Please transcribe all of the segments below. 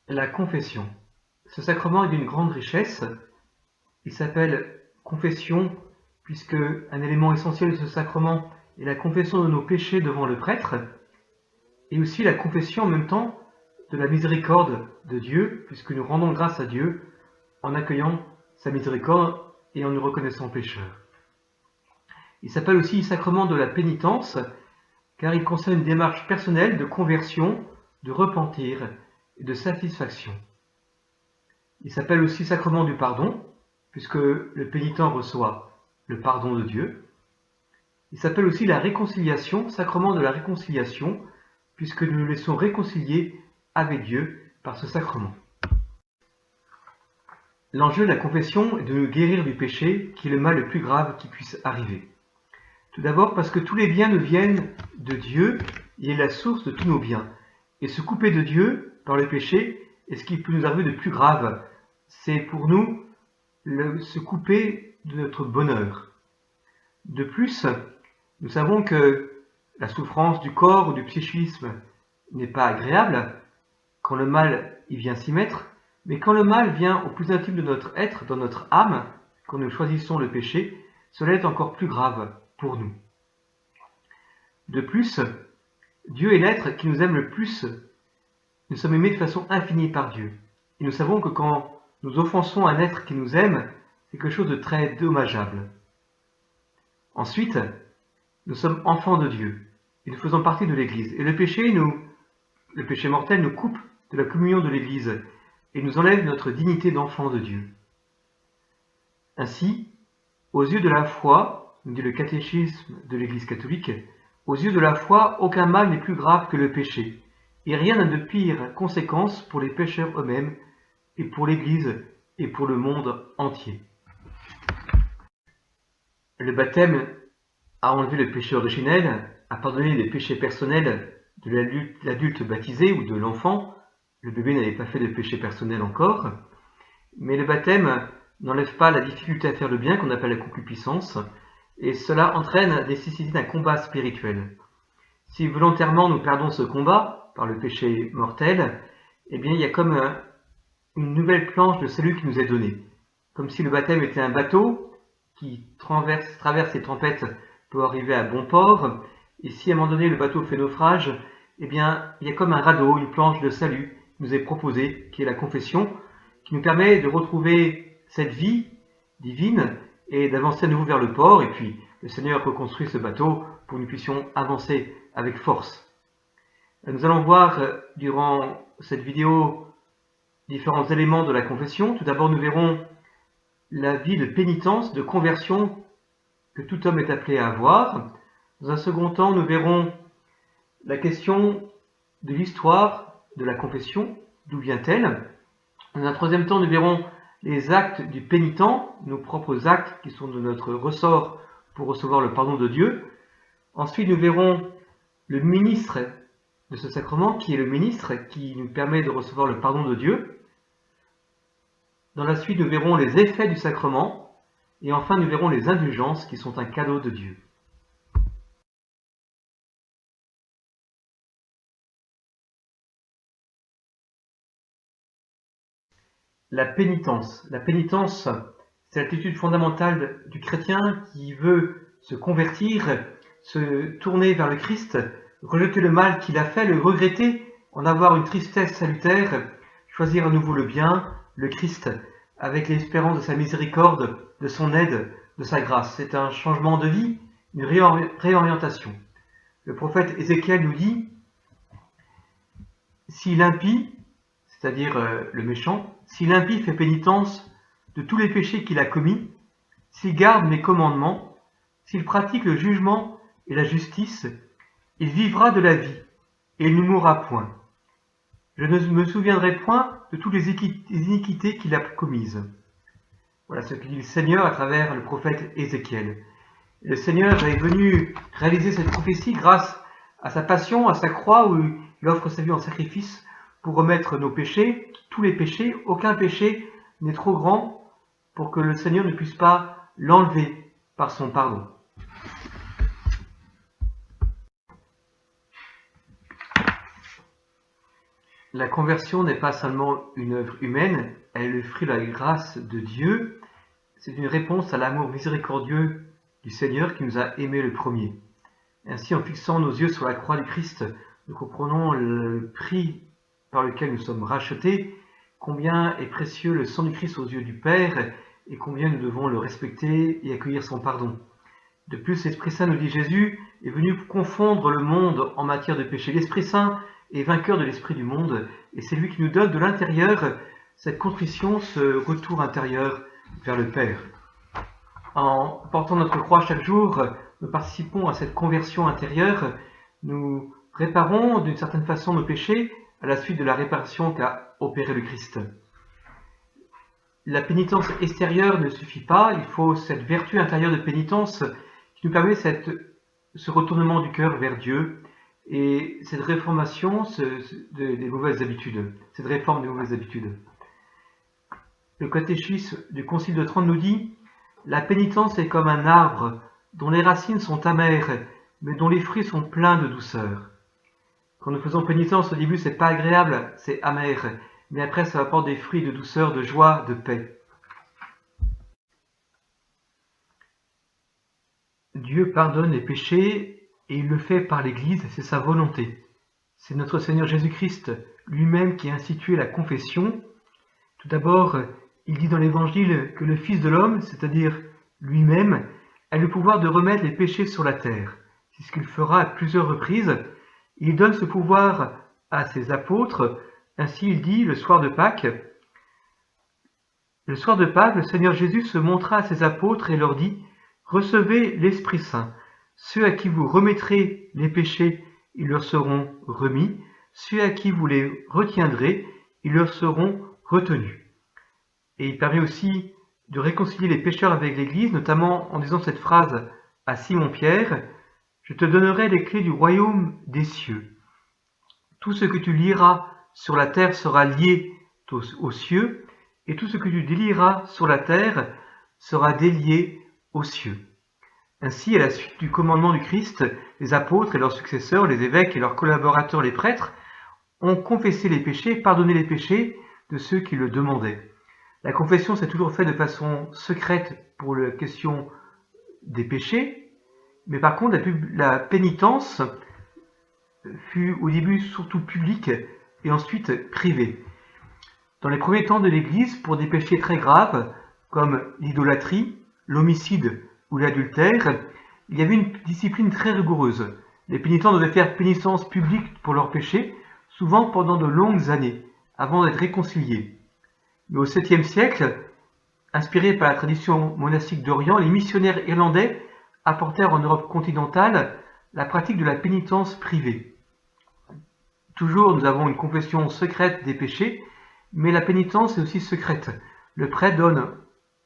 La confession. Ce sacrement est d'une grande richesse. Il s'appelle confession puisque un élément essentiel de ce sacrement est la confession de nos péchés devant le prêtre et aussi la confession en même temps de la miséricorde de Dieu puisque nous rendons grâce à Dieu en accueillant sa miséricorde et en nous reconnaissant pécheurs. Il s'appelle aussi sacrement de la pénitence car il concerne une démarche personnelle de conversion, de repentir et de satisfaction. Il s'appelle aussi sacrement du pardon, puisque le pénitent reçoit le pardon de Dieu. Il s'appelle aussi la réconciliation, sacrement de la réconciliation, puisque nous nous laissons réconcilier avec Dieu par ce sacrement. L'enjeu de la confession est de nous guérir du péché, qui est le mal le plus grave qui puisse arriver. Tout d'abord parce que tous les biens nous viennent de Dieu, il est la source de tous nos biens. Et se couper de Dieu par le péché est ce qui peut nous arriver de plus grave. C'est pour nous se couper de notre bonheur. De plus, nous savons que la souffrance du corps ou du psychisme n'est pas agréable quand le mal y vient s'y mettre, mais quand le mal vient au plus intime de notre être, dans notre âme, quand nous choisissons le péché, cela est encore plus grave pour nous. De plus, Dieu est l'être qui nous aime le plus. Nous sommes aimés de façon infinie par Dieu. Et nous savons que quand nous offensons un être qui nous aime, c'est quelque chose de très dommageable. Ensuite, nous sommes enfants de Dieu et nous faisons partie de l'Église. Et le péché mortel nous coupe de la communion de l'Église et nous enlève notre dignité d'enfant de Dieu. Ainsi, aux yeux de la foi, nous dit le catéchisme de l'Église catholique, aux yeux de la foi, aucun mal n'est plus grave que le péché, et rien n'a de pire conséquence pour les pécheurs eux-mêmes, et pour l'Église, et pour le monde entier. Le baptême a enlevé le péché originel, a pardonné les péchés personnels de l'adulte baptisé ou de l'enfant. Le bébé n'avait pas fait de péché personnel encore, mais le baptême n'enlève pas la difficulté à faire le bien qu'on appelle la concupiscence, et cela entraîne la nécessité d'un combat spirituel. Si volontairement nous perdons ce combat par le péché mortel, eh bien il y a comme une nouvelle planche de salut qui nous est donnée. Comme si le baptême était un bateau qui traverse les tempêtes pour arriver à bon port, et si à un moment donné le bateau fait naufrage, eh bien il y a comme un radeau, une planche de salut qui nous est proposée, qui est la confession, qui nous permet de retrouver cette vie divine et d'avancer à nouveau vers le port, et puis le Seigneur reconstruit ce bateau pour que nous puissions avancer avec force. Nous allons voir durant cette vidéo différents éléments de la confession. Tout d'abord, nous verrons la vie de pénitence, de conversion que tout homme est appelé à avoir. Dans un second temps, nous verrons la question de l'histoire de la confession, d'où vient-elle. Dans un troisième temps, nous verrons les actes du pénitent, nos propres actes qui sont de notre ressort pour recevoir le pardon de Dieu. Ensuite, nous verrons le ministre de ce sacrement, qui est le ministre qui nous permet de recevoir le pardon de Dieu. Dans la suite, nous verrons les effets du sacrement. Et enfin, nous verrons les indulgences qui sont un cadeau de Dieu. La pénitence. La pénitence, c'est l'attitude fondamentale du chrétien qui veut se convertir, se tourner vers le Christ, rejeter le mal qu'il a fait, le regretter, en avoir une tristesse salutaire, choisir à nouveau le bien, le Christ, avec l'espérance de sa miséricorde, de son aide, de sa grâce. C'est un changement de vie, une réorientation. Le prophète Ézéchiel nous dit « Si l'impie, c'est-à-dire le méchant, si l'impie fait pénitence de tous les péchés qu'il a commis, s'il garde mes commandements, s'il pratique le jugement et la justice, il vivra de la vie, et il ne mourra point. Je ne me souviendrai point de toutes les iniquités qu'il a commises. » Voilà ce que dit le Seigneur à travers le prophète Ézéchiel. Et le Seigneur est venu réaliser cette prophétie grâce à sa passion, à sa croix, où il offre sa vie en sacrifice pour remettre nos péchés, tous les péchés. Aucun péché n'est trop grand pour que le Seigneur ne puisse pas l'enlever par son pardon. La conversion n'est pas seulement une œuvre humaine, elle est le fruit de la grâce de Dieu. C'est une réponse à l'amour miséricordieux du Seigneur qui nous a aimés le premier. Ainsi, en fixant nos yeux sur la croix du Christ, nous comprenons le prix par lequel nous sommes rachetés, combien est précieux le sang du Christ aux yeux du Père et combien nous devons le respecter et accueillir son pardon. De plus, l'Esprit Saint, nous dit Jésus, est venu confondre le monde en matière de péché. L'Esprit Saint est vainqueur de l'esprit du monde et c'est lui qui nous donne de l'intérieur cette contrition, ce retour intérieur vers le Père. En portant notre croix chaque jour, nous participons à cette conversion intérieure, nous réparons d'une certaine façon nos péchés à la suite de la réparation qu'a opéré le Christ. La pénitence extérieure ne suffit pas, il faut cette vertu intérieure de pénitence qui nous permet ce retournement du cœur vers Dieu et cette réformation des mauvaises habitudes, cette réforme des mauvaises habitudes. Le catéchisme du Concile de Trente nous dit « La pénitence est comme un arbre dont les racines sont amères, mais dont les fruits sont pleins de douceur. » Quand nous faisons pénitence, au début, c'est pas agréable, c'est amer, mais après, ça apporte des fruits de douceur, de joie, de paix. Dieu pardonne les péchés et il le fait par l'Église, c'est sa volonté. C'est notre Seigneur Jésus-Christ lui-même qui a institué la confession. Tout d'abord, il dit dans l'Évangile que le Fils de l'homme, c'est-à-dire lui-même, a le pouvoir de remettre les péchés sur la terre. C'est ce qu'il fera à plusieurs reprises. Il donne ce pouvoir à ses apôtres. Ainsi, il dit le soir de Pâques, le Seigneur Jésus se montra à ses apôtres et leur dit « Recevez l'Esprit Saint. Ceux à qui vous remettrez les péchés, ils leur seront remis. Ceux à qui vous les retiendrez, ils leur seront retenus. » Et il permet aussi de réconcilier les pécheurs avec l'Église, notamment en disant cette phrase à Simon-Pierre « Je te donnerai les clés du royaume des cieux. Tout ce que tu lieras sur la terre sera lié aux cieux, et tout ce que tu délieras sur la terre sera délié aux cieux. » Ainsi, à la suite du commandement du Christ, les apôtres et leurs successeurs, les évêques et leurs collaborateurs, les prêtres, ont confessé les péchés, pardonné les péchés de ceux qui le demandaient. La confession s'est toujours faite de façon secrète pour la question des péchés, mais par contre, la pénitence fut au début surtout publique et ensuite privée. Dans les premiers temps de l'Église, pour des péchés très graves, comme l'idolâtrie, l'homicide ou l'adultère, il y avait une discipline très rigoureuse. Les pénitents devaient faire pénitence publique pour leurs péchés, souvent pendant de longues années, avant d'être réconciliés. Mais au 7e siècle, inspirés par la tradition monastique d'Orient, les missionnaires irlandais apportèrent en Europe continentale la pratique de la pénitence privée. Toujours, nous avons une confession secrète des péchés, mais la pénitence est aussi secrète. Le prêtre donne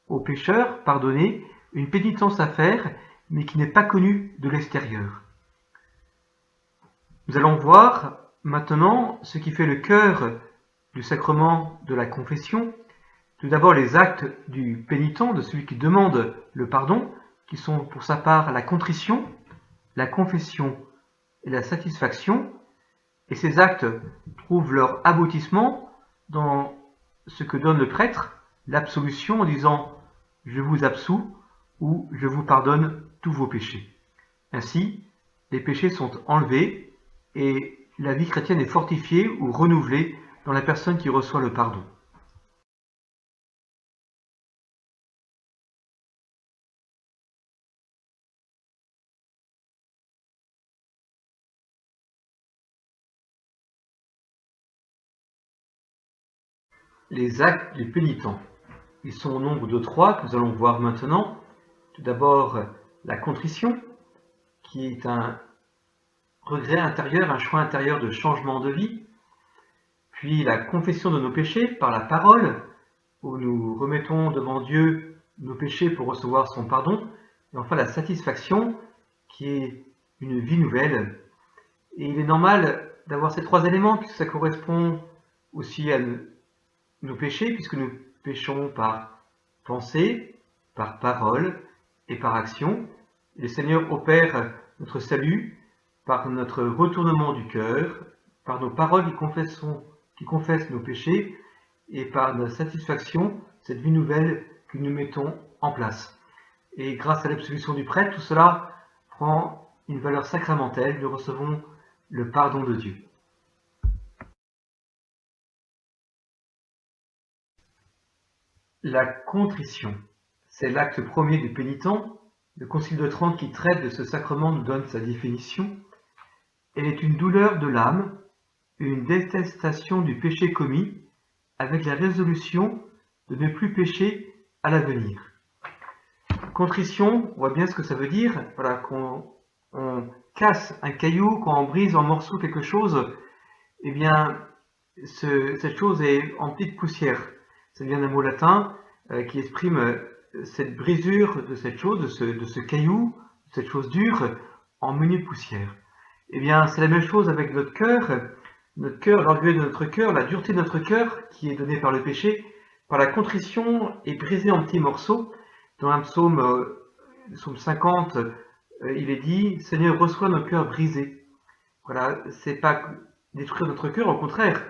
aux pécheurs pardonnés une pénitence à faire, mais qui n'est pas connue de l'extérieur. Nous allons voir maintenant ce qui fait le cœur du sacrement de la confession. Tout d'abord les actes du pénitent, de celui qui demande le pardon, qui sont pour sa part la contrition, la confession et la satisfaction. Et ces actes trouvent leur aboutissement dans ce que donne le prêtre, l'absolution en disant « je vous absous » ou « je vous pardonne tous vos péchés ». Ainsi, les péchés sont enlevés et la vie chrétienne est fortifiée ou renouvelée dans la personne qui reçoit le pardon. Les actes du pénitent. Ils sont au nombre de 3 que nous allons voir maintenant. Tout d'abord, la contrition, qui est un regret intérieur, un choix intérieur de changement de vie. Puis la confession de nos péchés par la parole, où nous remettons devant Dieu nos péchés pour recevoir son pardon. Et enfin la satisfaction, qui est une vie nouvelle. Et il est normal d'avoir ces 3 éléments, puisque ça correspond aussi à nos péchés, puisque nous péchons par pensée, par parole et par action. Et le Seigneur opère notre salut par notre retournement du cœur, par nos paroles qui confesse nos péchés et par notre satisfaction, cette vie nouvelle que nous mettons en place. Et grâce à l'absolution du prêtre, tout cela prend une valeur sacramentelle. Nous recevons le pardon de Dieu. La contrition, c'est l'acte premier du pénitent. Le Concile de Trente qui traite de ce sacrement nous donne sa définition. Elle est une douleur de l'âme, une détestation du péché commis, avec la résolution de ne plus pécher à l'avenir. Contrition, on voit bien ce que ça veut dire. Voilà, qu'on casse un caillou, quand on brise en morceaux quelque chose, eh bien, cette chose est en petite poussière. Ça vient d'un mot latin qui exprime cette brisure de cette chose, de ce caillou, de cette chose dure, en minute poussière. Eh bien, c'est la même chose avec notre cœur, l'orgueil de notre cœur, la dureté de notre cœur qui est donnée par le péché, par la contrition est brisée en petits morceaux. Dans un psaume 50, il est dit « Seigneur, reçois nos cœurs brisés ». Voilà, c'est pas détruire notre cœur, au contraire,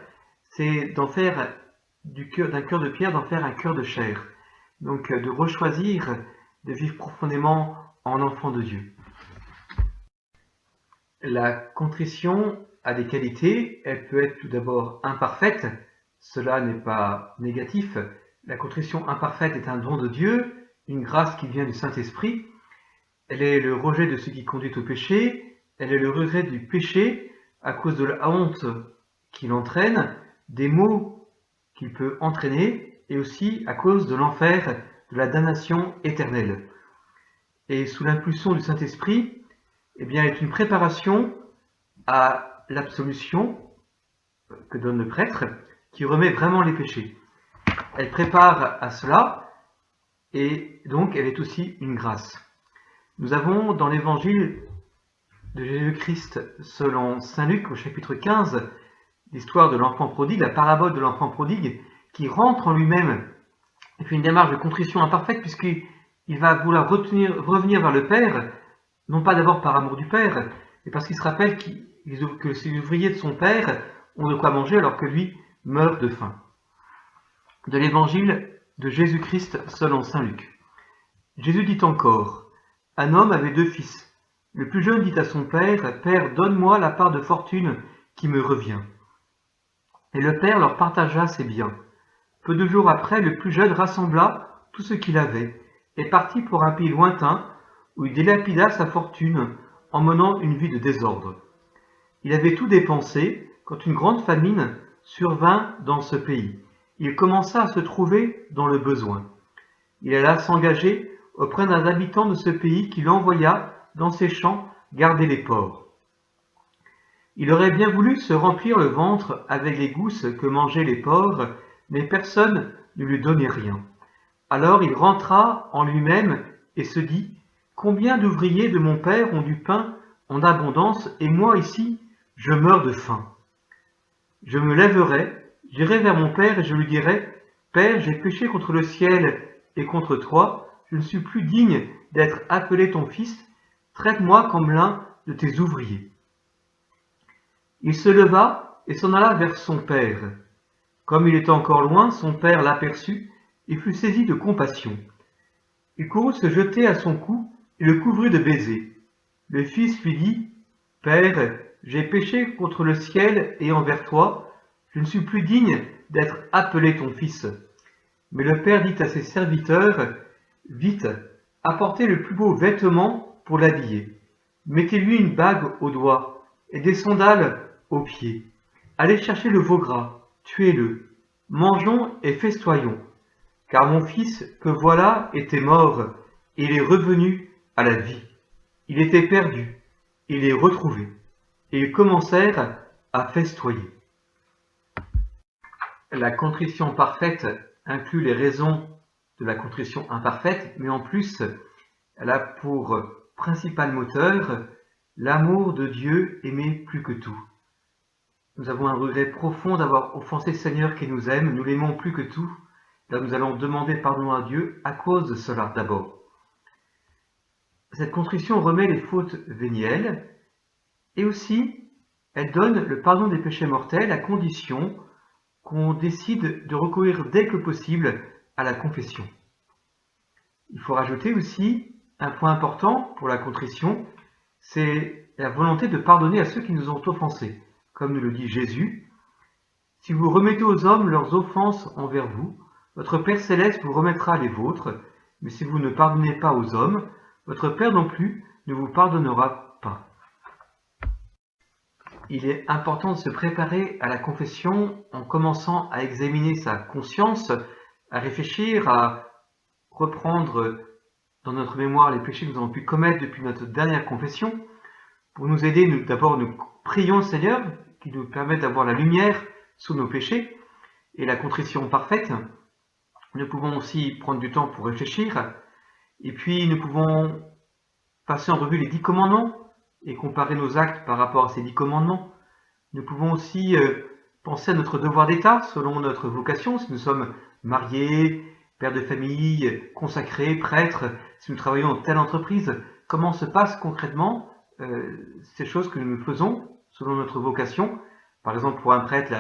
c'est d'en faire d'un cœur de pierre, d'en faire un cœur de chair. Donc de rechoisir, de vivre profondément en enfant de Dieu. La contrition a des qualités, elle peut être tout d'abord imparfaite, cela n'est pas négatif. La contrition imparfaite est un don de Dieu, une grâce qui vient du Saint-Esprit. Elle est le rejet de ce qui conduit au péché, elle est le regret du péché à cause de la honte qu'il entraîne, des maux qu'il peut entraîner, et aussi à cause de l'enfer, de la damnation éternelle. Et sous l'impulsion du Saint-Esprit, eh bien, elle est une préparation à l'absolution que donne le prêtre, qui remet vraiment les péchés. Elle prépare à cela, et donc elle est aussi une grâce. Nous avons dans l'évangile de Jésus-Christ selon saint Luc au chapitre 15, l'histoire de l'enfant prodigue, la parabole de l'enfant prodigue, qui rentre en lui-même et fait une démarche de contrition imparfaite puisqu'il va vouloir revenir vers le Père, non pas d'abord par amour du Père, mais parce qu'il se rappelle que les ouvriers de son Père ont de quoi manger alors que lui meurt de faim. De l'évangile de Jésus-Christ selon saint Luc. Jésus dit encore, « Un homme avait 2 fils. Le plus jeune dit à son père, « Père, donne-moi la part de fortune qui me revient. » Et le père leur partagea ses biens. Peu de jours après, le plus jeune rassembla tout ce qu'il avait et partit pour un pays lointain où il délapida sa fortune en menant une vie de désordre. Il avait tout dépensé quand une grande famine survint dans ce pays. Il commença à se trouver dans le besoin. Il alla s'engager auprès d'un habitant de ce pays qui l'envoya dans ses champs garder les porcs. Il aurait bien voulu se remplir le ventre avec les gousses que mangeaient les porcs, mais personne ne lui donnait rien. Alors il rentra en lui-même et se dit, « Combien d'ouvriers de mon père ont du pain en abondance, et moi ici, je meurs de faim. Je me lèverai, j'irai vers mon père et je lui dirai, « Père, j'ai péché contre le ciel et contre toi, je ne suis plus digne d'être appelé ton fils, traite-moi comme l'un de tes ouvriers. » Il se leva et s'en alla vers son père. Comme il était encore loin, son père l'aperçut et fut saisi de compassion. Il courut se jeter à son cou et le couvrit de baisers. Le fils lui dit, « Père, j'ai péché contre le ciel et envers toi, je ne suis plus digne d'être appelé ton fils. » Mais le père dit à ses serviteurs, « Vite, apportez le plus beau vêtement pour l'habiller. Mettez-lui une bague au doigt et des sandales aux pieds. Allez chercher le veau gras, tuez-le. Mangeons et festoyons. Car mon fils, que voilà, était mort, et il est revenu à la vie. Il était perdu, il est retrouvé. » Et ils commencèrent à festoyer. La contrition parfaite inclut les raisons de la contrition imparfaite, mais en plus, elle a pour principal moteur l'amour de Dieu aimé plus que tout. Nous avons un regret profond d'avoir offensé le Seigneur qui nous aime, nous l'aimons plus que tout. Là, nous allons demander pardon à Dieu à cause de cela d'abord. Cette contrition remet les fautes vénielles et aussi elle donne le pardon des péchés mortels à condition qu'on décide de recourir dès que possible à la confession. Il faut rajouter aussi un point important pour la contrition, c'est la volonté de pardonner à ceux qui nous ont offensés. Comme nous le dit Jésus, « Si vous remettez aux hommes leurs offenses envers vous, votre Père céleste vous remettra les vôtres, mais si vous ne pardonnez pas aux hommes, votre Père non plus ne vous pardonnera pas. » Il est important de se préparer à la confession en commençant à examiner sa conscience, à réfléchir, à reprendre dans notre mémoire les péchés que nous avons pu commettre depuis notre dernière confession. Pour nous aider, d'abord nous prions le Seigneur qui nous permet d'avoir la lumière sur nos péchés et la contrition parfaite. Nous pouvons aussi prendre du temps pour réfléchir et puis nous pouvons passer en revue les 10 commandements et comparer nos actes par rapport à ces 10 commandements. Nous pouvons aussi penser à notre devoir d'État selon notre vocation, si nous sommes mariés, pères de famille, consacrés, prêtres, si nous travaillons dans telle entreprise, comment se passent concrètement ces choses que nous faisons selon notre vocation. Par exemple, pour un prêtre,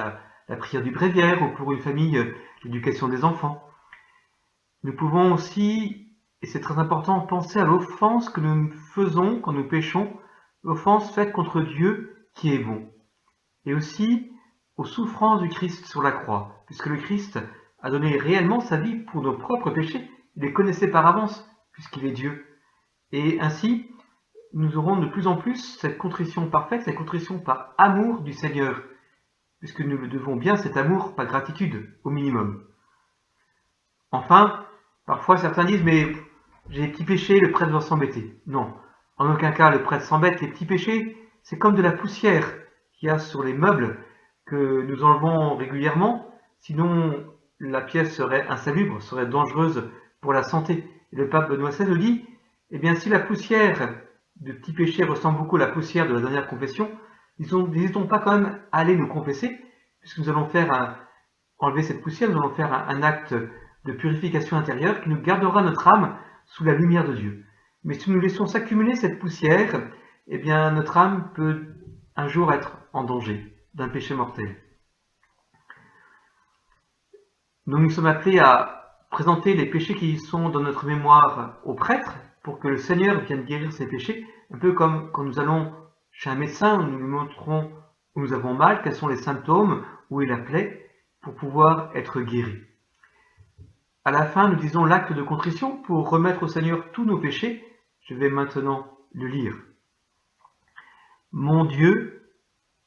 la prière du bréviaire, ou pour une famille, l'éducation des enfants. Nous pouvons aussi, et c'est très important, penser à l'offense que nous faisons quand nous péchons, l'offense faite contre Dieu qui est bon. Et aussi aux souffrances du Christ sur la croix, puisque le Christ a donné réellement sa vie pour nos propres péchés. Il les connaissait par avance, puisqu'il est Dieu. Et ainsi, nous aurons de plus en plus cette contrition parfaite, cette contrition par amour du Seigneur, puisque nous le devons bien cet amour par gratitude, au minimum. Enfin, parfois certains disent, mais j'ai des petits péchés, le prêtre doit s'embêter. Non, en aucun cas le prêtre s'embête. Les petits péchés, c'est comme de la poussière qu'il y a sur les meubles que nous enlevons régulièrement, sinon la pièce serait insalubre, serait dangereuse pour la santé. Et le pape Benoît XVI nous dit, eh bien si la poussière de petits péchés ressemble beaucoup à la poussière de la dernière confession, n'hésitons pas quand même à aller nous confesser, puisque nous allons enlever cette poussière, nous allons faire un acte de purification intérieure qui nous gardera notre âme sous la lumière de Dieu. Mais si nous laissons s'accumuler cette poussière, eh bien notre âme peut un jour être en danger d'un péché mortel. Nous sommes appelés à présenter les péchés qui sont dans notre mémoire au prêtre pour que le Seigneur vienne guérir ces péchés, un peu comme quand nous allons chez un médecin, nous lui montrons où nous avons mal, quels sont les symptômes, où est la plaie, pour pouvoir être guéris. À la fin, nous disons l'acte de contrition pour remettre au Seigneur tous nos péchés. Je vais maintenant le lire. Mon Dieu,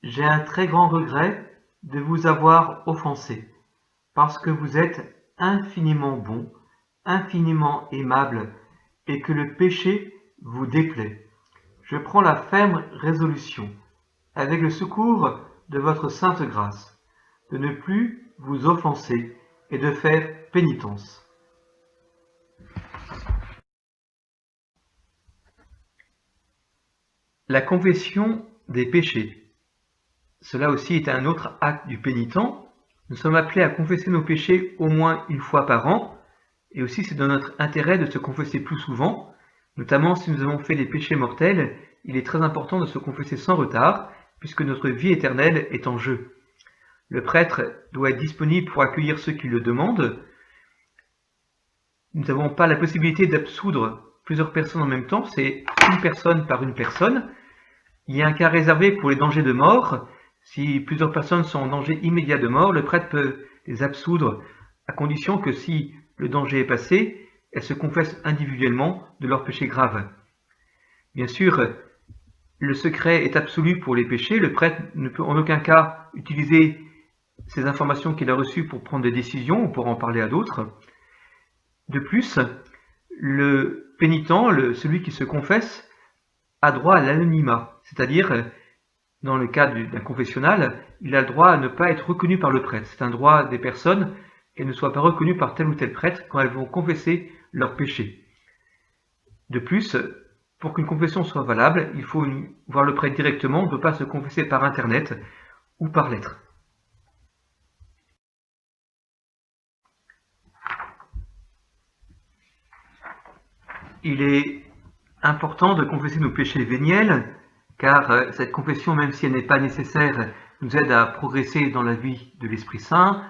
j'ai un très grand regret de vous avoir offensé, parce que vous êtes infiniment bon, infiniment aimable, et que le péché vous déplaît. Je prends la ferme résolution, avec le secours de votre sainte grâce, de ne plus vous offenser et de faire pénitence. La confession des péchés. Cela aussi est un autre acte du pénitent. Nous sommes appelés à confesser nos péchés au moins une fois par an, et aussi c'est dans notre intérêt de se confesser plus souvent, notamment si nous avons fait des péchés mortels, il est très important de se confesser sans retard, puisque notre vie éternelle est en jeu. Le prêtre doit être disponible pour accueillir ceux qui le demandent. Nous n'avons pas la possibilité d'absoudre plusieurs personnes en même temps, c'est une personne par une personne. Il y a un cas réservé pour les dangers de mort. Si plusieurs personnes sont en danger immédiat de mort, le prêtre peut les absoudre, à condition que si le danger est passé, elles se confessent individuellement de leurs péchés graves. Bien sûr, le secret est absolu pour les péchés. Le prêtre ne peut en aucun cas utiliser ces informations qu'il a reçues pour prendre des décisions ou pour en parler à d'autres. De plus, le pénitent, celui qui se confesse, a droit à l'anonymat, c'est-à-dire, dans le cas d'un confessionnal, il a le droit à ne pas être reconnu par le prêtre. C'est un droit des personnes qu'elles ne soient pas reconnues par tel ou tel prêtre quand elles vont confesser leurs péchés. De plus, pour qu'une confession soit valable, il faut voir le prêtre directement, on ne peut pas se confesser par internet ou par lettre. Il est important de confesser nos péchés véniels, car cette confession, même si elle n'est pas nécessaire nous aide à progresser dans la vie de l'Esprit Saint,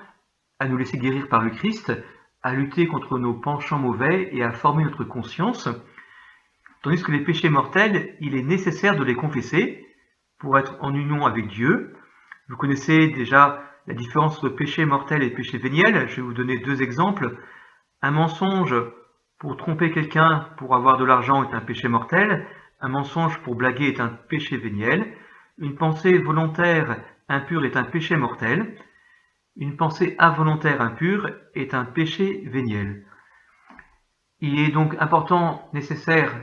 à nous laisser guérir par le Christ, à lutter contre nos penchants mauvais et à former notre conscience. Tandis que les péchés mortels, il est nécessaire de les confesser pour être en union avec Dieu. Vous connaissez déjà la différence entre péché mortel et péché véniel. Je vais vous donner 2 exemples. Un mensonge pour tromper quelqu'un pour avoir de l'argent est un péché mortel. Un mensonge pour blaguer est un péché véniel. Une pensée volontaire impure est un péché mortel. Une pensée involontaire impure est un péché véniel. Il est donc important, nécessaire,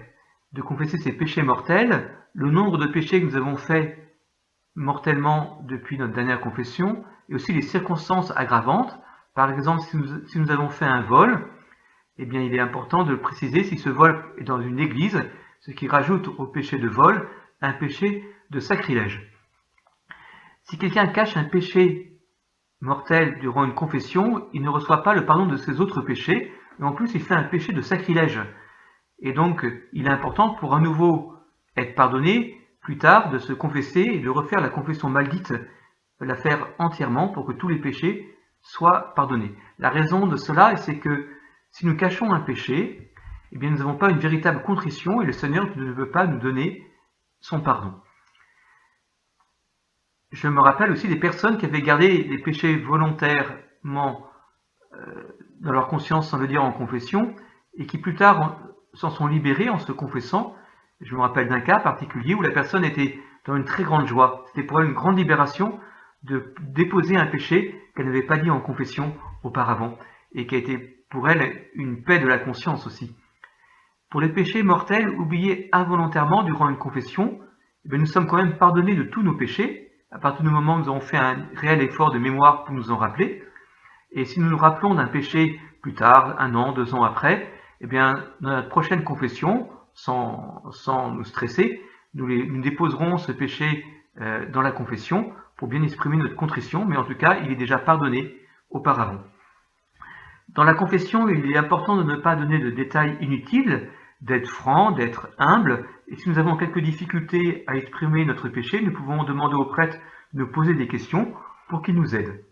de confesser ces péchés mortels. Le nombre de péchés que nous avons faits mortellement depuis notre dernière confession, et aussi les circonstances aggravantes. Par exemple, si nous avons fait un vol, eh bien, il est important de préciser si ce vol est dans une église, ce qui rajoute au péché de vol un péché de sacrilège. Si quelqu'un cache un péché mortel durant une confession, il ne reçoit pas le pardon de ses autres péchés, mais en plus il fait un péché de sacrilège. Et donc, il est important pour à nouveau être pardonné, plus tard, de se confesser et de refaire la confession maledite, de la faire entièrement pour que tous les péchés soient pardonnés. La raison de cela, c'est que si nous cachons un péché, eh bien, nous n'avons pas une véritable contrition et le Seigneur ne veut pas nous donner son pardon. Je me rappelle aussi des personnes qui avaient gardé les péchés volontairement dans leur conscience sans le dire en confession et qui plus tard s'en sont libérés en se confessant. Je me rappelle d'un cas particulier où la personne était dans une très grande joie. C'était pour elle une grande libération de déposer un péché qu'elle n'avait pas dit en confession auparavant et qui a été pour elle une paix de la conscience aussi. Pour les péchés mortels oubliés involontairement durant une confession, nous sommes quand même pardonnés de tous nos péchés à partir du moment où nous avons fait un réel effort de mémoire pour nous en rappeler. Et si nous nous rappelons d'un péché plus tard, 1 an, 2 ans après, dans notre prochaine confession, sans nous stresser, nous déposerons ce péché dans la confession pour bien exprimer notre contrition, mais en tout cas, il est déjà pardonné auparavant. Dans la confession, il est important de ne pas donner de détails inutiles, d'être franc, d'être humble, et si nous avons quelques difficultés à exprimer notre péché, nous pouvons demander au prêtre de nous poser des questions pour qu'il nous aide.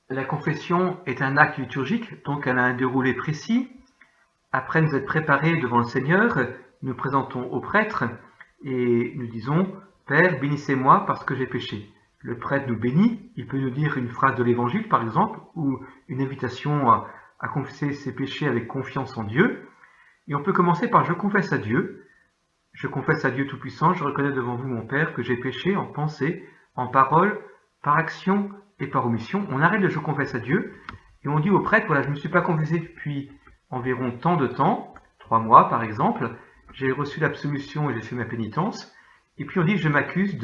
La confession est un acte liturgique, donc elle a un déroulé précis. Après nous être préparés devant le Seigneur, nous présentons au prêtre et nous disons « Père, bénissez-moi parce que j'ai péché ». Le prêtre nous bénit, il peut nous dire une phrase de l'Évangile par exemple, ou une invitation à confesser ses péchés avec confiance en Dieu. Et on peut commencer par « Je confesse à Dieu ». Je confesse à Dieu Tout-Puissant, je reconnais devant vous mon Père que j'ai péché en pensée, en parole, par action et par omission. On arrête le « Je confesse à Dieu » et on dit au prêtre, voilà, je ne me suis pas confessé depuis environ tant de temps, 3 mois par exemple, j'ai reçu l'absolution et j'ai fait ma pénitence, et puis on dit je m'accuse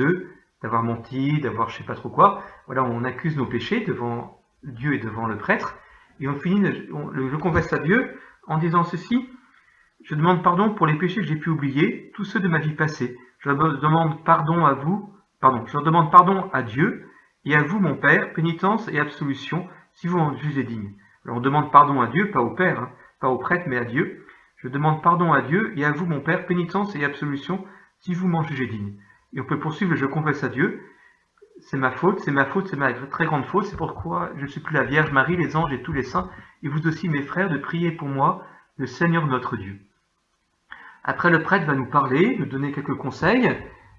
d'avoir menti, d'avoir je sais pas trop quoi. Voilà, on accuse nos péchés devant Dieu et devant le prêtre, et on finit je confesse à Dieu en disant ceci, je demande pardon pour les péchés que j'ai pu oublier, tous ceux de ma vie passée. Je demande pardon à Dieu et à vous mon Père, pénitence et absolution, si vous en jugez digne. Alors on demande pardon à Dieu, pas au Père, pas au prêtre, mais à Dieu. Je demande pardon à Dieu et à vous mon Père, pénitence et absolution, si vous m'en jugez digne. Et on peut poursuivre, je confesse à Dieu, c'est ma faute, c'est ma très grande faute, c'est pourquoi je supplie la Vierge Marie, les anges et tous les saints, et vous aussi mes frères, de prier pour moi, le Seigneur notre Dieu. Après le prêtre va nous parler, nous donner quelques conseils,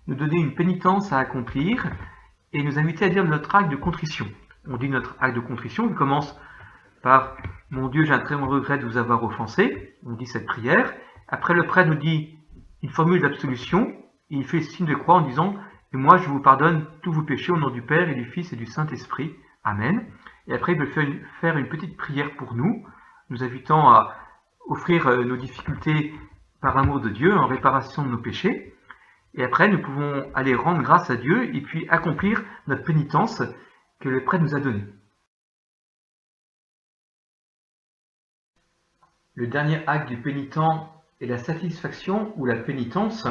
nous donner une pénitence à accomplir, et nous inviter à dire notre acte de contrition. On dit notre acte de contrition, il commence par « Mon Dieu, j'ai un très grand regret de vous avoir offensé », on dit cette prière. Après le prêtre nous dit une formule d'absolution, et il fait le signe de croix en disant « Et moi je vous pardonne tous vos péchés au nom du Père et du Fils et du Saint-Esprit. Amen ». Et après il veut faire une petite prière pour nous, nous invitant à offrir nos difficultés par amour de Dieu en réparation de nos péchés. Et après, nous pouvons aller rendre grâce à Dieu et puis accomplir notre pénitence que le prêtre nous a donnée. Le dernier acte du pénitent est la satisfaction ou la pénitence.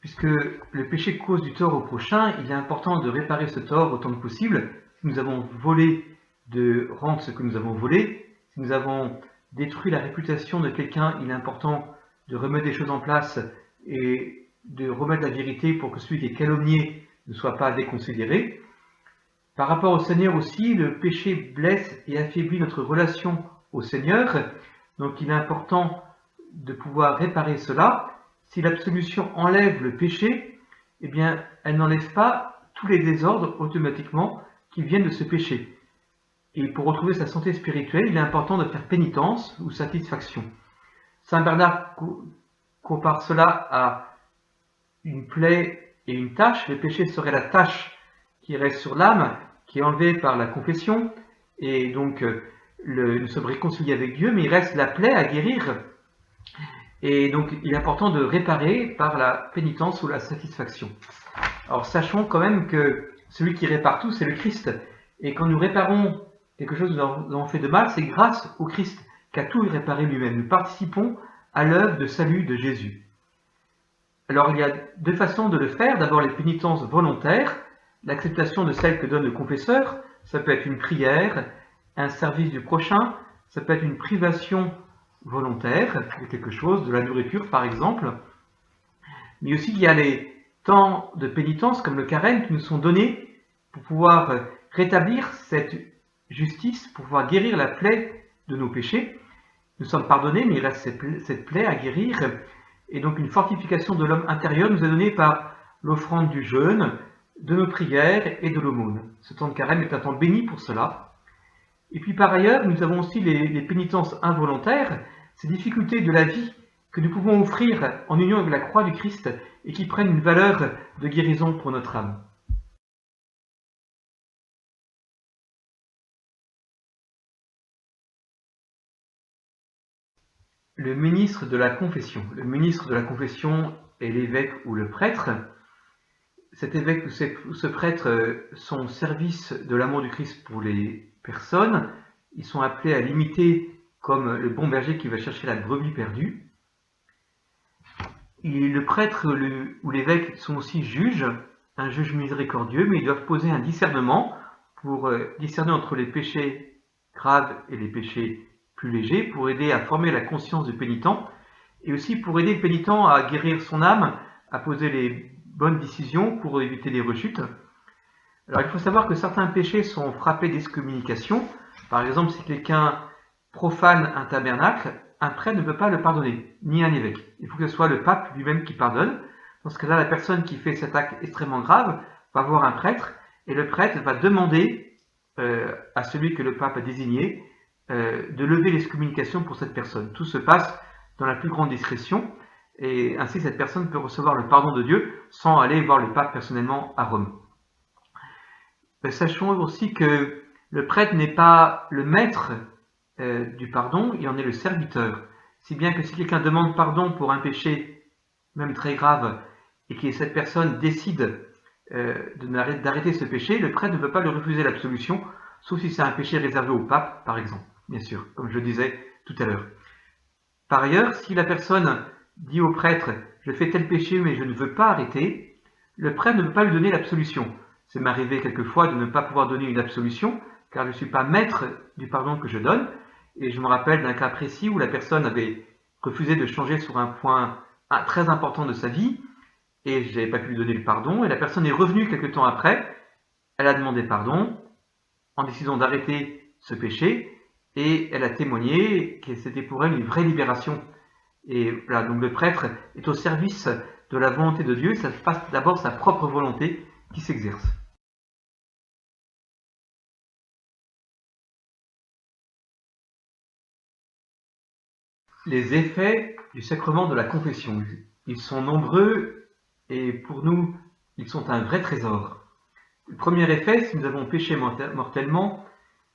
Puisque le péché cause du tort au prochain, il est important de réparer ce tort autant que possible. Si nous avons volé, de rendre ce que nous avons volé. Si nous avons détruit la réputation de quelqu'un, il est important de remettre des choses en place et de remettre la vérité pour que celui qui est calomnié ne soit pas déconsidéré. Par rapport au Seigneur aussi, le péché blesse et affaiblit notre relation au Seigneur. Donc il est important de pouvoir réparer cela. Si l'absolution enlève le péché, eh bien, elle n'enlève pas tous les désordres automatiquement qui viennent de ce péché. Et pour retrouver sa santé spirituelle, il est important de faire pénitence ou satisfaction. Saint Bernard compare cela à une plaie et une tache. Le péché serait la tache qui reste sur l'âme, qui est enlevée par la confession, et donc nous sommes réconciliés avec Dieu, mais il reste la plaie à guérir. Et donc il est important de réparer par la pénitence ou la satisfaction. Alors sachons quand même que celui qui répare tout, c'est le Christ. Et quand nous réparons quelque chose que nous avons fait de mal, c'est grâce au Christ qui a tout réparé lui-même. Nous participons à l'œuvre de salut de Jésus. Alors il y a deux façons de le faire. D'abord les pénitences volontaires, l'acceptation de celle que donne le confesseur. Ça peut être une prière, un service du prochain, ça peut être une privation volontaire de quelque chose, de la nourriture par exemple. Mais aussi il y a les temps de pénitence comme le carême qui nous sont donnés pour pouvoir rétablir cette justice, pour pouvoir guérir la plaie de nos péchés. Nous sommes pardonnés, mais il reste cette plaie à guérir. Et donc une fortification de l'homme intérieur nous est donnée par l'offrande du jeûne, de nos prières et de l'aumône. Ce temps de carême est un temps béni pour cela. Et puis par ailleurs, nous avons aussi les pénitences involontaires, ces difficultés de la vie que nous pouvons offrir en union avec la croix du Christ et qui prennent une valeur de guérison pour notre âme. Le ministre de la confession. Le ministre de la confession est l'évêque ou le prêtre. Cet évêque ou ce prêtre sont au service de l'amour du Christ pour les personnes. Ils sont appelés à l'imiter comme le bon berger qui va chercher la brebis perdue. Et le prêtre ou l'évêque sont aussi juges, un juge miséricordieux, mais ils doivent poser un discernement pour discerner entre les péchés graves et les péchés plus légers, pour aider à former la conscience du pénitent, et aussi pour aider le pénitent à guérir son âme, à poser les bonnes décisions pour éviter les rechutes. Alors il faut savoir que certains péchés sont frappés d'excommunication. Par exemple, si quelqu'un profane un tabernacle, un prêtre ne peut pas le pardonner, ni un évêque. Il faut que ce soit le pape lui-même qui pardonne. Dans ce cas-là, la personne qui fait cet acte extrêmement grave va voir un prêtre, et le prêtre va demander à celui que le pape a désigné de lever l'excommunication pour cette personne. Tout se passe dans la plus grande discrétion, et ainsi cette personne peut recevoir le pardon de Dieu sans aller voir le pape personnellement à Rome. Sachons aussi que le prêtre n'est pas le maître du pardon, il en est le serviteur. Si bien que si quelqu'un demande pardon pour un péché, même très grave, et que cette personne décide d'arrêter ce péché, le prêtre ne peut pas lui refuser l'absolution, sauf si c'est un péché réservé au pape, par exemple, bien sûr, comme je le disais tout à l'heure. Par ailleurs, si la personne dit au prêtre « je fais tel péché mais je ne veux pas arrêter », le prêtre ne peut pas lui donner l'absolution. C'est m'arrivé quelquefois de ne pas pouvoir donner une absolution, car je ne suis pas maître du pardon que je donne, et je me rappelle d'un cas précis où la personne avait refusé de changer sur un point très important de sa vie, et je n'avais pas pu lui donner le pardon, et la personne est revenue quelque temps après, elle a demandé pardon, en décidant d'arrêter ce péché, et elle a témoigné que c'était pour elle une vraie libération. Et voilà, donc le prêtre est au service de la volonté de Dieu, ça passe d'abord sa propre volonté qui s'exerce. Les effets du sacrement de la confession. Ils sont nombreux et pour nous, ils sont un vrai trésor. Le premier effet, si nous avons péché mortellement,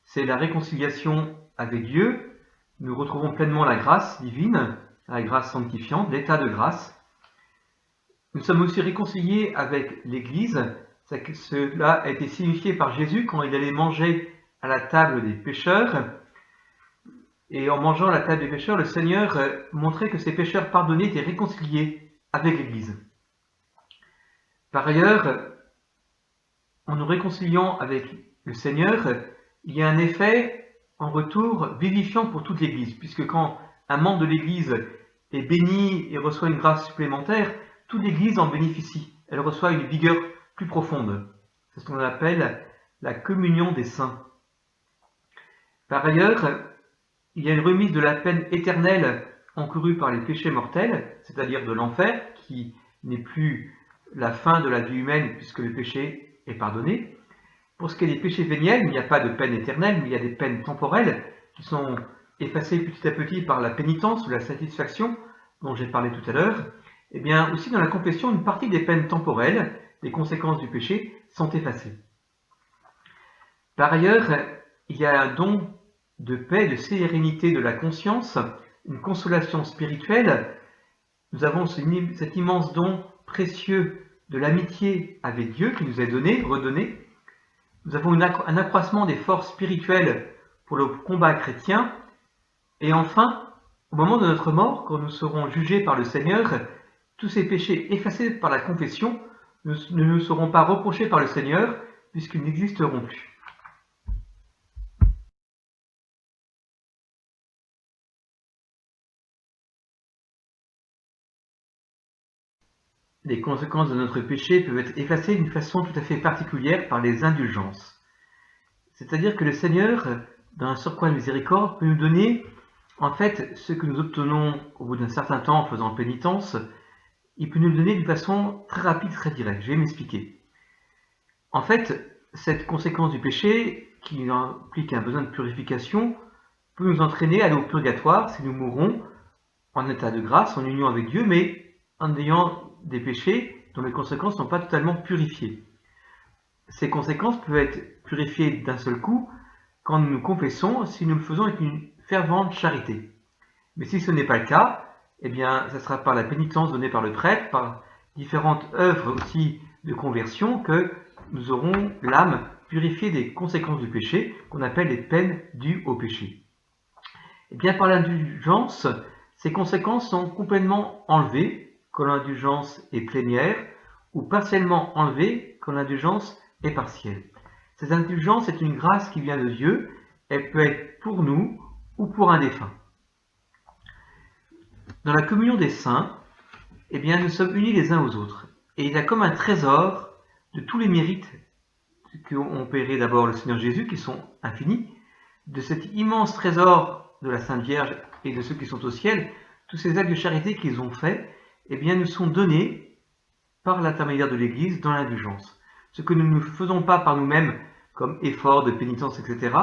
c'est la réconciliation avec Dieu. Nous retrouvons pleinement la grâce divine, la grâce sanctifiante, l'état de grâce. Nous sommes aussi réconciliés avec l'Église. Cela a été signifié par Jésus quand il allait manger à la table des pécheurs. Et en mangeant à la table des pécheurs, le Seigneur montrait que ces pécheurs pardonnés étaient réconciliés avec l'Église. Par ailleurs, en nous réconciliant avec le Seigneur, il y a un effet en retour vivifiant pour toute l'Église, puisque quand un membre de l'Église est béni et reçoit une grâce supplémentaire, toute l'Église en bénéficie. Elle reçoit une vigueur plus profonde. C'est ce qu'on appelle la communion des saints. Par ailleurs, il y a une remise de la peine éternelle encourue par les péchés mortels, c'est-à-dire de l'enfer, qui n'est plus la fin de la vie humaine puisque le péché est pardonné. Pour ce qui est des péchés véniels, il n'y a pas de peine éternelle, mais il y a des peines temporelles qui sont effacées petit à petit par la pénitence ou la satisfaction dont j'ai parlé tout à l'heure. Et bien aussi dans la confession, une partie des peines temporelles, des conséquences du péché, sont effacées. Par ailleurs, il y a un don de paix, de sérénité de la conscience, une consolation spirituelle. Nous avons cet immense don précieux de l'amitié avec Dieu qui nous est donné, redonné. Nous avons un accroissement des forces spirituelles pour le combat chrétien. Et enfin, au moment de notre mort, quand nous serons jugés par le Seigneur, tous ces péchés effacés par la confession ne nous seront pas reprochés par le Seigneur puisqu'ils n'existeront plus. Les conséquences de notre péché peuvent être effacées d'une façon tout à fait particulière par les indulgences. C'est-à-dire que le Seigneur, dans un surcroît de miséricorde, peut nous donner, en fait, ce que nous obtenons au bout d'un certain temps en faisant pénitence, il peut nous le donner d'une façon très rapide, très directe. Je vais m'expliquer. En fait, cette conséquence du péché, qui implique un besoin de purification, peut nous entraîner à aller au purgatoire si nous mourrons en état de grâce, en union avec Dieu, mais en ayant des péchés dont les conséquences ne sont pas totalement purifiées. Ces conséquences peuvent être purifiées d'un seul coup quand nous nous confessons, si nous le faisons avec une fervente charité. Mais si ce n'est pas le cas, eh bien, ça sera par la pénitence donnée par le prêtre, par différentes œuvres aussi de conversion, que nous aurons l'âme purifiée des conséquences du péché, qu'on appelle les peines dues au péché. Eh bien, par l'indulgence, ces conséquences sont complètement enlevées quand l'indulgence est plénière, ou partiellement enlevées quand l'indulgence est partielle. Cette indulgence est une grâce qui vient de Dieu, elle peut être pour nous ou pour un défunt. Dans la communion des saints, eh bien, nous sommes unis les uns aux autres. Et il y a comme un trésor de tous les mérites qu'ont payé d'abord le Seigneur Jésus, qui sont infinis, de cet immense trésor de la Sainte Vierge et de ceux qui sont au ciel, tous ces actes de charité qu'ils ont faits, eh bien, nous sont donnés par l'intermédiaire de l'Église dans l'indulgence. Ce que nous ne faisons pas par nous-mêmes, comme effort de pénitence, etc.,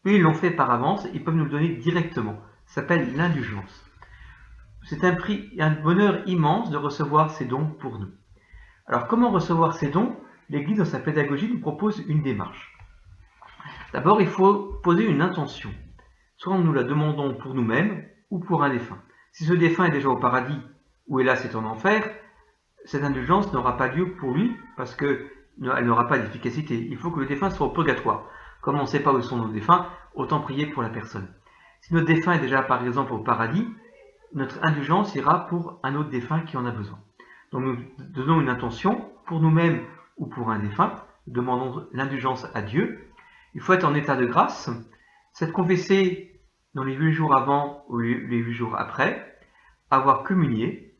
eux, ils l'ont fait par avance, ils peuvent nous le donner directement. Ça s'appelle l'indulgence. C'est un bonheur immense de recevoir ces dons pour nous. Alors, comment recevoir ces dons? L'Église, dans sa pédagogie, nous propose une démarche. D'abord, il faut poser une intention. Soit nous la demandons pour nous-mêmes ou pour un défunt. Si ce défunt est déjà au paradis ou hélas est en enfer, cette indulgence n'aura pas lieu pour lui parce qu'elle n'aura pas d'efficacité. Il faut que le défunt soit au purgatoire. Comme on ne sait pas où sont nos défunts, autant prier pour la personne. Si notre défunt est déjà par exemple au paradis, notre indulgence ira pour un autre défunt qui en a besoin. Donc nous donnons une intention pour nous-mêmes ou pour un défunt, nous demandons l'indulgence à Dieu. Il faut être en état de grâce, s'être confessé dans les 8 jours avant ou les 8 jours après, avoir communié,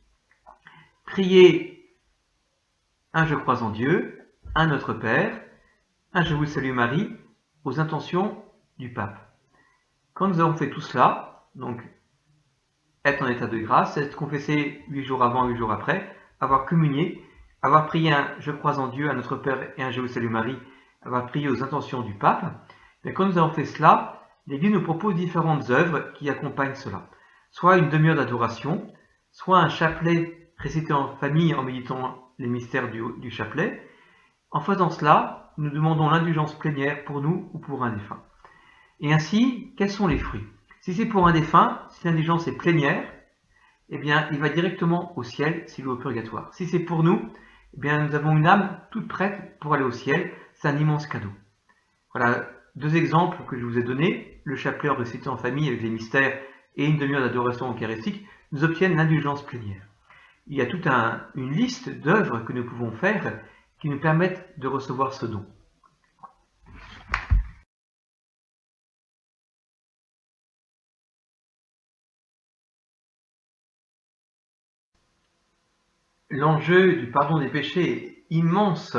prier un Je crois en Dieu, un Notre Père, un Je vous salue Marie, aux intentions du pape. Quand nous avons fait tout cela, donc être en état de grâce, être confessé 8 jours avant, 8 jours après, avoir communié, avoir prié un Je crois en Dieu, un Notre Père et un Je vous salue Marie, avoir prié aux intentions du pape, mais quand nous avons fait cela, l'Église nous propose différentes œuvres qui accompagnent cela. Soit une demi-heure d'adoration, soit un chapelet récité en famille en méditant les mystères du chapelet. En faisant cela, nous demandons l'indulgence plénière pour nous ou pour un défunt. Et ainsi, quels sont les fruits? Si c'est pour un défunt, si l'indulgence est plénière, eh bien, il va directement au ciel s'il est au purgatoire. Si c'est pour nous, eh bien, nous avons une âme toute prête pour aller au ciel. C'est un immense cadeau. Voilà 2 exemples que je vous ai donnés. Le chapelet récité en famille avec les mystères et une demi-heure d'adoration eucharistique nous obtiennent l'indulgence plénière. Il y a toute une liste d'œuvres que nous pouvons faire qui nous permettent de recevoir ce don. L'enjeu du pardon des péchés est immense.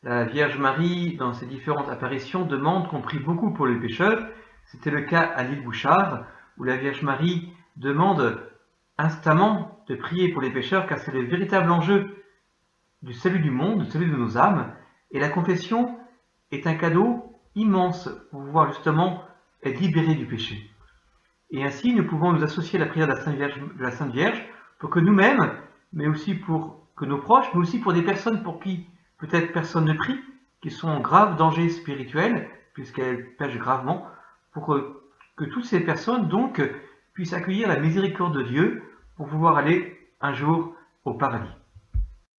La Vierge Marie, dans ses différentes apparitions, demande qu'on prie beaucoup pour les pécheurs. C'était le cas à l'île Bouchard, où la Vierge Marie demande instamment de prier pour les pécheurs, car c'est le véritable enjeu du salut du monde, du salut de nos âmes. Et la confession est un cadeau immense pour pouvoir justement être libéré du péché. Et ainsi, nous pouvons nous associer à la prière de la Sainte Vierge pour que nous-mêmes, mais aussi pour que nos proches, mais aussi pour des personnes pour qui peut-être personne ne prie, qui sont en grave danger spirituel, puisqu'elles pêchent gravement, pour que toutes ces personnes donc puissent accueillir la miséricorde de Dieu pour pouvoir aller un jour au paradis.